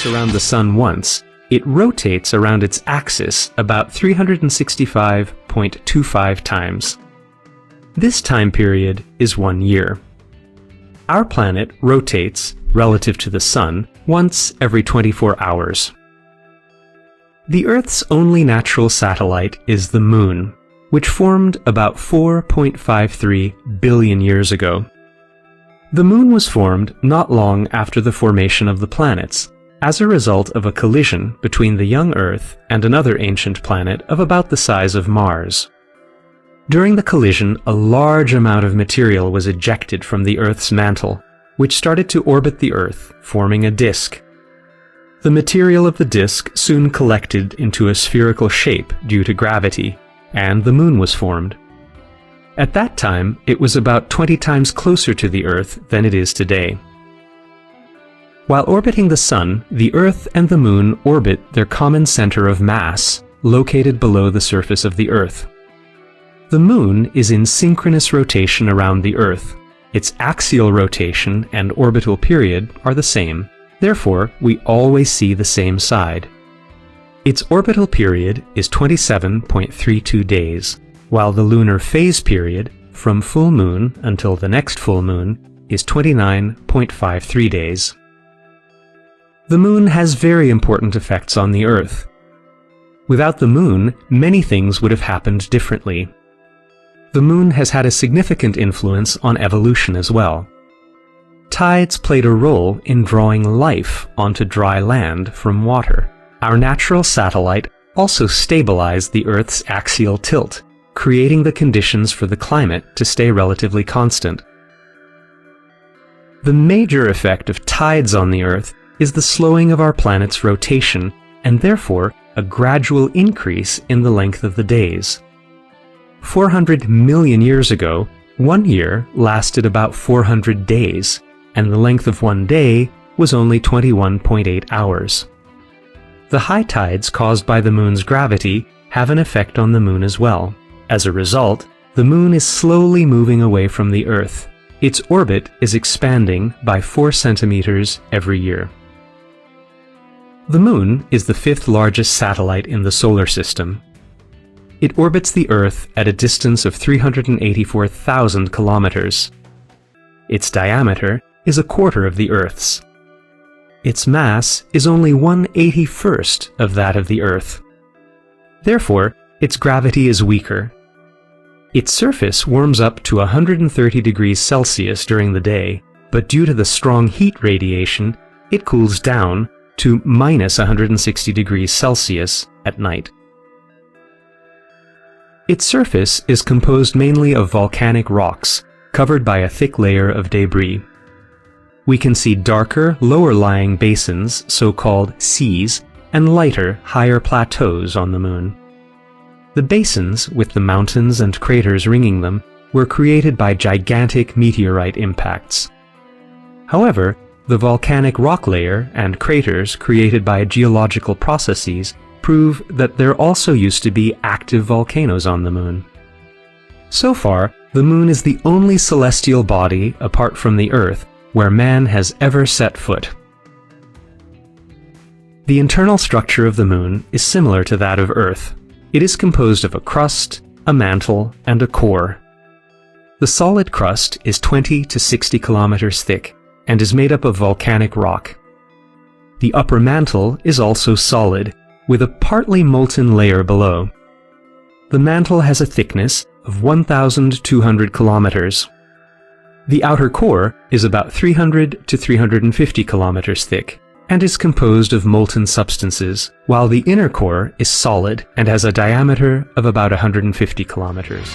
orbits around the Sun once, it rotates around its axis about 365.25 times. This time period is 1 year. Our planet rotates, relative to the Sun, once every 24 hours. The Earth's only natural satellite is the Moon, which formed about 4.53 billion years ago. The Moon was formed not long after the formation of the planets, as a result of a collision between the young Earth and another ancient planet of about the size of Mars. During the collision, a large amount of material was ejected from the Earth's mantle, which started to orbit the Earth, forming a disk. The material of the disk soon collected into a spherical shape due to gravity, and the Moon was formed. At that time, it was about 20 times closer to the Earth than it is today. While orbiting the Sun, the Earth and the Moon orbit their common center of mass, located below the surface of the Earth. The Moon is in synchronous rotation around the Earth. Its axial rotation and orbital period are the same, therefore we always see the same side. Its orbital period is 27.32 days, while the lunar phase period, from full moon until the next full moon, is 29.53 days. The Moon has very important effects on the Earth. Without the Moon, many things would have happened differently. The Moon has had a significant influence on evolution as well. Tides played a role in drawing life onto dry land from water. Our natural satellite also stabilized the Earth's axial tilt, creating the conditions for the climate to stay relatively constant. The major effect of tides on the Earth is the slowing of our planet's rotation, and therefore a gradual increase in the length of the days. 400 million years ago, 1 year lasted about 400 days, and the length of 1 day was only 21.8 hours. The high tides caused by the Moon's gravity have an effect on the Moon as well. As a result, the Moon is slowly moving away from the Earth. Its orbit is expanding by 4 centimeters every year. The Moon is the 5th largest satellite in the solar system. It orbits the Earth at a distance of 384,000 kilometers. Its diameter is a quarter of the Earth's. Its mass is only 1/81st of that of the Earth. Therefore, its gravity is weaker. Its surface warms up to 130 degrees Celsius during the day, but due to the strong heat radiation, it cools down to minus 160 degrees Celsius at night. Its surface is composed mainly of volcanic rocks, covered by a thick layer of debris. We can see darker, lower-lying basins, so-called seas, and lighter, higher plateaus on the Moon. The basins, with the mountains and craters ringing them, were created by gigantic meteorite impacts. However, the volcanic rock layer and craters created by geological processes prove that there also used to be active volcanoes on the Moon. So far, the Moon is the only celestial body, apart from the Earth, where man has ever set foot. The internal structure of the Moon is similar to that of Earth. It is composed of a crust, a mantle, and a core. The solid crust is 20 to 60 kilometers thick and is made up of volcanic rock. The upper mantle is also solid, with a partly molten layer below. The mantle has a thickness of 1,200 kilometers. The outer core is about 300 to 350 kilometers thick and is composed of molten substances, while the inner core is solid and has a diameter of about 150 kilometers.